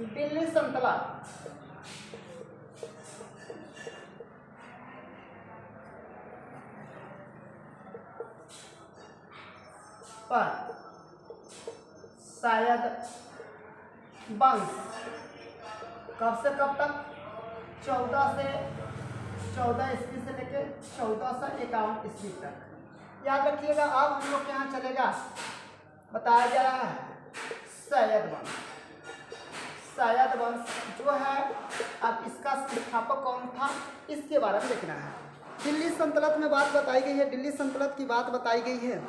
दिल्ली सल्तनत पर शायद वंश कब से कब तक 14 ईस्वी से लेकर 1451 ईस्वी तक। याद रखिएगा। अब हम लोग के यहाँ चलेगा, बताया जा रहा है सैयद वंश। सैयद वंश जो है, अब इसका संस्थापक कौन था इसके बारे में देखना है। दिल्ली सल्तनत में बात बताई गई है, दिल्ली सल्तनत की बात बताई गई है।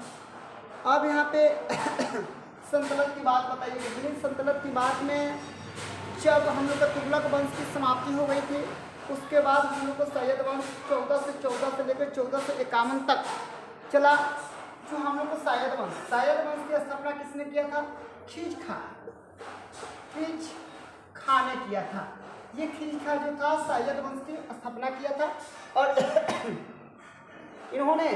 अब यहाँ पे सल्तनत की बात बताई गई। दिल्ली सल्तनत की बात में जब हम लोग का तुगलक वंश की समाप्ति हो गई थी, उसके बाद हम लोग को सैयद वंश 1414 से लेकर 1451 तक चला। जो हम लोग को सैयद वंश की स्थापना किसने किया था? खिज खां ने किया था। ये खिज खां जो था सैयद वंश की स्थापना किया था। और इन्होंने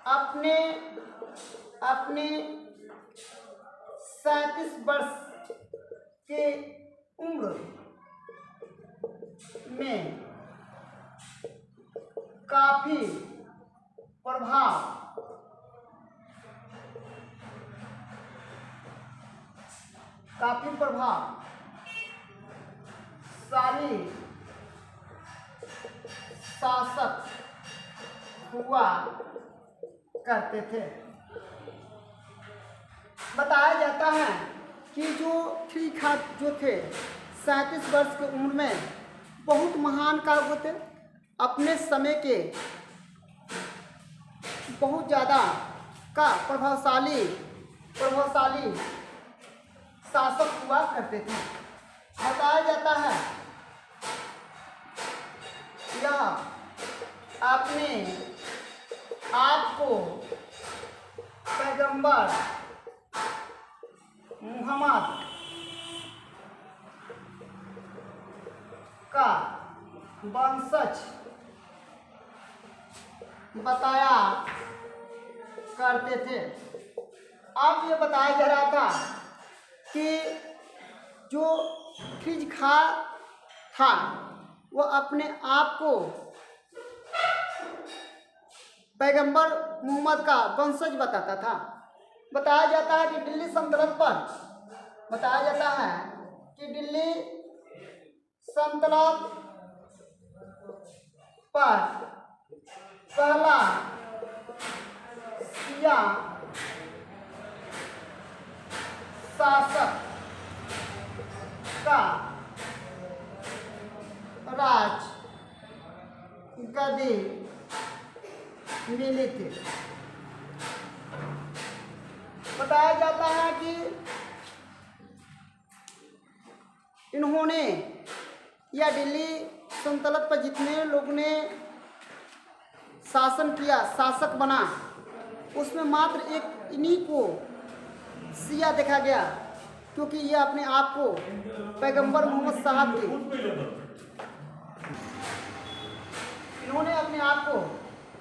अपने 37 वर्ष के उम्र में काफी प्रभावशाली शासक हुआ करते थे। बताया जाता है कि जो खिज खां जो थे 37 वर्ष की उम्र में बहुत महान काव्य थे। अपने समय के बहुत ज़्यादा का प्रभावशाली शासक हुआ करते थे। बताया जाता है यह अपने आप को पैगंबर मुहम्मद का वंशज बताया करते थे। अब ये बताया जा रहा था कि जो खिज खां था वो अपने आप को पैगंबर मुहम्मद का वंशज बताता था। बताया जाता है कि दिल्ली सल्तनत पर पहला शिया शासक का राज गद्दी मिली थी। बताया जाता है कि इन्होंने या दिल्ली सल्तनत पर जितने लोगों ने शासन किया, शासक बना, उसमें मात्र एक इन्हीं को शिया देखा गया, क्योंकि ये अपने आप को पैगंबर मोहम्मद साहब के इन्होंने अपने आप को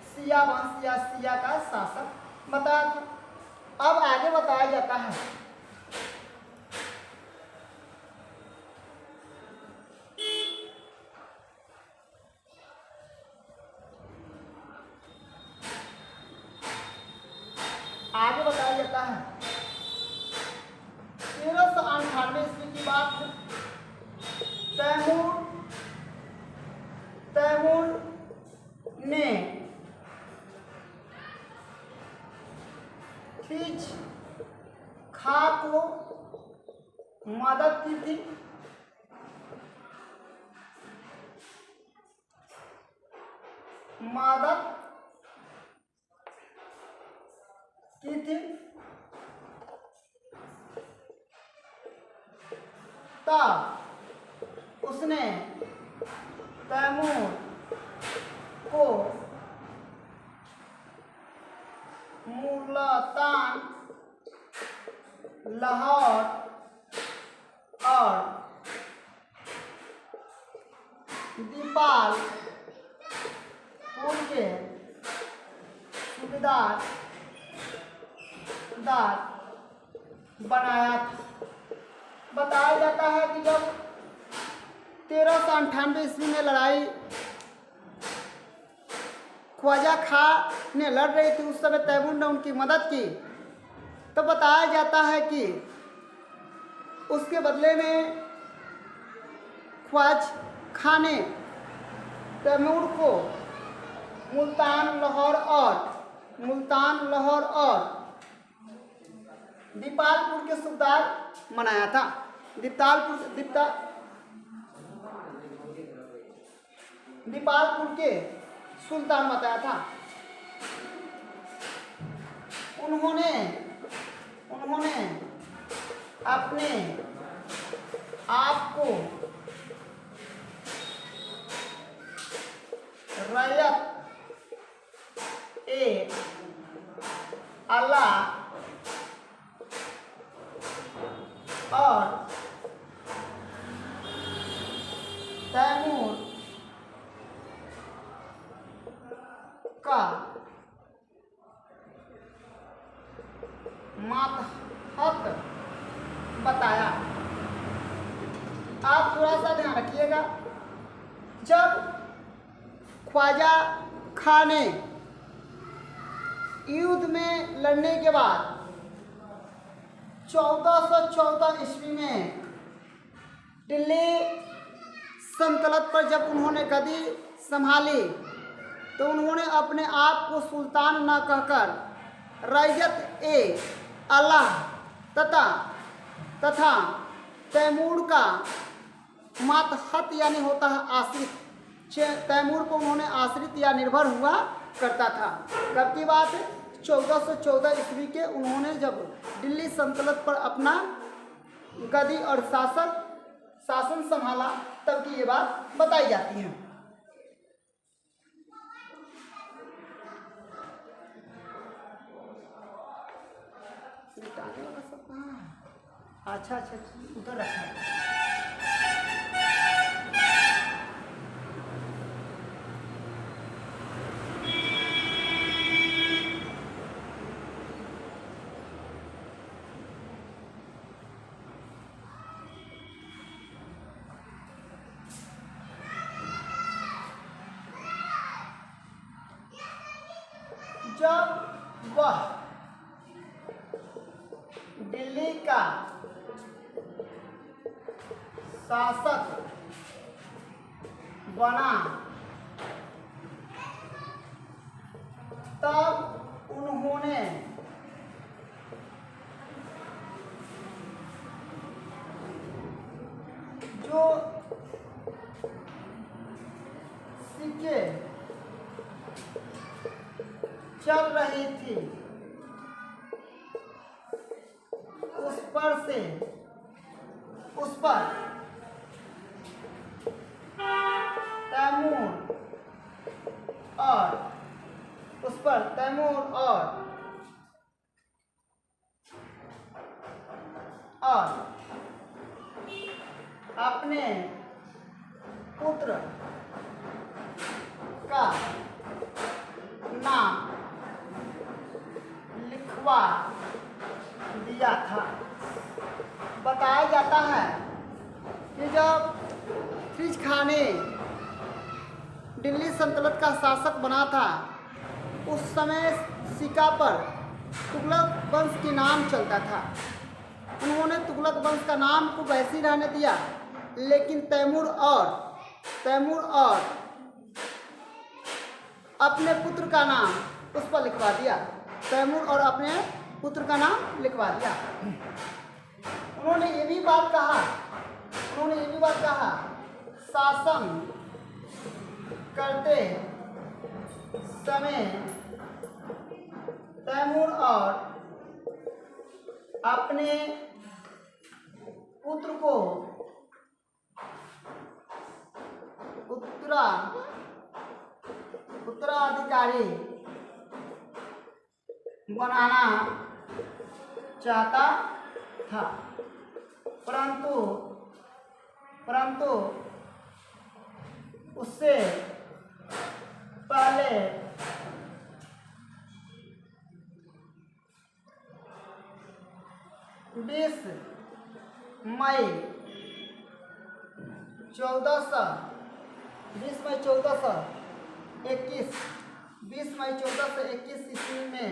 शिया वंश या शिया का शासक बताया था। अब आगे बताया जाता है आगे बताया जाता है 1398 ईस्वी की बात है। तैमूर ने खिज खां को मदद की थी। तब उसने तैमूर को मुल्तान, लाहौर और दीपालपुर के सूबेदार बनाया था। बताया जाता है कि जब 1398 ईस्वी में लड़ाई ख्वाजा खां ने लड़ रही थी, उस समय तैमूर ने उनकी मदद की। तो बताया जाता है कि उसके बदले में ख्वाजा खां ने तैमूर को मुल्तान, लाहौर और दीपालपुर के सूबेदार बनाया था। दीपालपुर के सुल्तान बताया था। उन्होंने अपने आप को रैयत ए आला और तैमूर का मातहत बताया। आप थोड़ा सा ध्यान रखिएगा, जब ख्वाजा खां ने युद्ध में लड़ने के बाद 1414 ईस्वी में दिल्ली सल्तनत पर जब उन्होंने गद्दी संभाली, तो उन्होंने अपने आप को सुल्तान न कहकर रैयत ए अल्लाह तथा तैमूर का मातहत यानी होता है आश्रित, तैमूर को उन्होंने आश्रित या निर्भर हुआ करता था। कब की बात है? 1414 ईस्वी के। उन्होंने जब दिल्ली सल्तनत पर अपना गद्दी और शासन संभाला, तब की ये बात बताई जाती है। अच्छा, उधर रखा है। जब वह दिल्ली का शासक बना, तब उन्होंने जो सिक्के चल रही थी उस पर तैमूर और अपने पुत्र का नाम लिखवा दिया था। बताया जाता है कि जब फिरोज खां ने दिल्ली सल्तनत का शासक बना था, उस समय सिक्का पर तुगलक वंश के नाम चलता था। उन्होंने तुगलक वंश का नाम को वैसे ही रहने दिया, लेकिन तैमूर और अपने पुत्र का नाम उस पर लिखवा दिया। तैमूर और अपने पुत्र का नाम लिखवा दिया। उन्होंने ये भी बात कहा, शासन करते समय तैमूर और अपने पुत्र को उत्तराधिकारी बनाना चाहता था, परंतु उससे पहले 20 मई 1421 20 मई 1421 ईस्वी में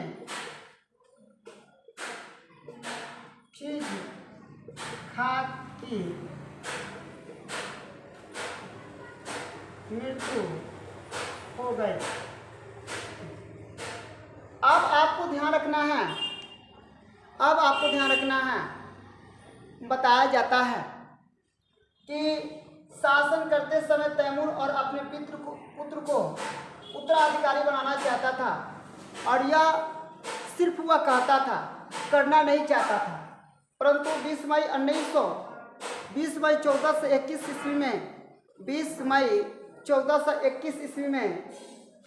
खिज खां की मृत्यु हो गई। अब आपको ध्यान रखना है, बताया जाता है कि शासन करते समय तैमूर और अपने पुत्र को उत्तराधिकारी बनाना चाहता था और यह सिर्फ वह कहता था, करना नहीं चाहता था। परंतु 20 मई 1421 ईस्वी में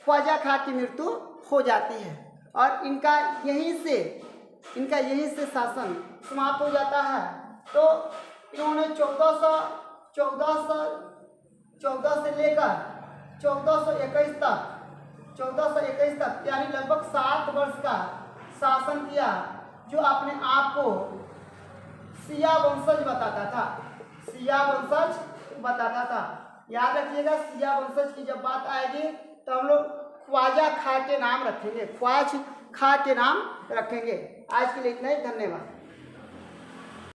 ख्वाजा खां की मृत्यु हो जाती है और इनका यहीं से शासन समाप्त हो जाता है। तो इन्होंने 1414 से लेकर 1421 तक यानी लगभग 7 वर्ष का शासन किया, जो अपने आप को शिया वंशज बताता था। याद रखिएगा, शिया वंशज की जब बात आएगी तो हम लोग ख्वाजा खां के नाम रखेंगे। आज के लिए इतना ही, धन्यवाद।